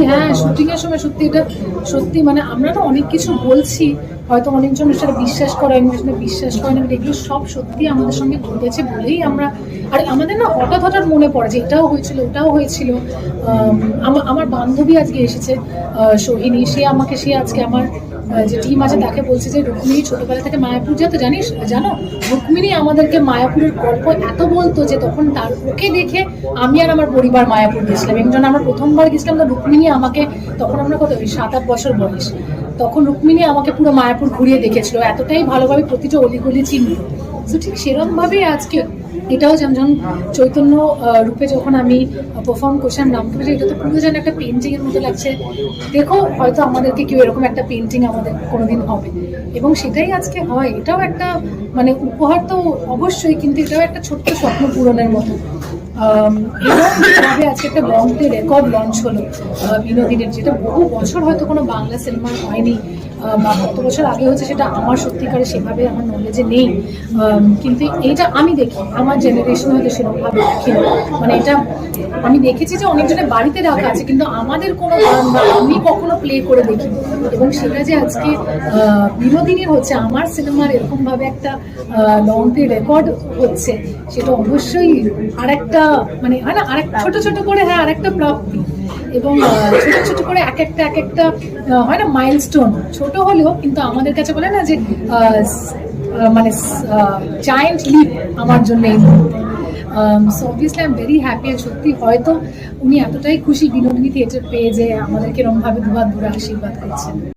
হ্যাঁ, শুটিং এর সময় সত্যি এটা সত্যি মানে আমরা তো অনেক কিছু বলছি, হয়তো অনেকজন সেটা বিশ্বাস করে, অনেকজন বিশ্বাস করে না, এগুলো সব সত্যি আমাদের সঙ্গে ঘটেছে বলেই আমরা। আর আমাদের না হঠাৎ হঠাৎ মনে পড়ে যে এটাও হয়েছিল ওটাও হয়েছিল। আমার বান্ধবী আজকে এসেছে, সোহিনী, সে আজকে আমার যে টিম আছে তাকে বলছে যে রুক্মিণী ছোটবেলা থেকে মায়াপুর যেত, জানো রুক্মিণী আমাদেরকে মায়াপুরের গল্প এত বলতো যে তখন তার ওকে দেখে আমি আর আমার পরিবার মায়াপুর গেছিলাম। এবং যখন আমরা প্রথমবার গেছিলাম তো রুক্মিণী আমাকে, তখন আমরা কত 7-8 বছর বয়স, তখন রুক্মিণী আমাকে পুরো মায়াপুর ঘুরিয়ে দেখেছিল, এতটাই ভালোভাবে প্রতিটা অলিগলি চিনতো। তো ঠিক সেরকম ভাবেই আজকে এটাও যেমন চৈতন্য রূপে যখন আমি পারফর্ম করছিলাম রামকৃষ্ণ, এটা তো পুরো যেন একটা পেন্টিং এর মতো লাগছে। দেখো হয়তো আমাদেরকে কেউ এরকম একটা পেন্টিং আমাদের কোনোদিন হবে, এবং সেটাই আজকে হয়। এটাও একটা মানে উপহার তো অবশ্যই, কিন্তু এটাও একটা ছোট্ট স্বপ্ন পূরণের মতো। এবং আজকে একটা রেকর্ড লঞ্চ হলো বিনোদিনীর, যেটা বহু বছর হয়তো কোনো বাংলা সিনেমা হয়নি, বা কত বছর আগে হচ্ছে সেটা আমার সত্যিকারে সেভাবে আমার নলেজে নেই। কিন্তু এইটা আমি দেখি, আমার জেনারেশন হয়তো সেরকমভাবে দেখি না। মানে এটা আমি দেখেছি যে অনেকজনের বাড়িতে রাখা আছে, কিন্তু আমাদের কোনো গান বা আমি কখনো প্লে করে দেখি। এবং সেটা যে আজকে বিনোদিনীর হচ্ছে, আমার সিনেমার এরকমভাবে একটা লং প্লে রেকর্ড হচ্ছে, সেটা অবশ্যই আরেকটা মানে হয় না, আরেক ছোট ছোট করে, হ্যাঁ আরেকটা প্রাপ্তি। এবং ছোট ছোট করে এক একটা হয় না মাইলস্টোন, ছোট হলেও কিন্তু আমাদের কাছে বলে না যে মানে জায়ান্ট লিপ আমার জন্য এই মুহূর্তে। So obviously I am very happy. সত্যি হয়তো উনি এতটাই খুশি বিনোদিনী থিয়েটার পেয়ে যে আমাদেরকে এরকম ভাবে দুহাত ভরে আশীর্বাদ করছেন।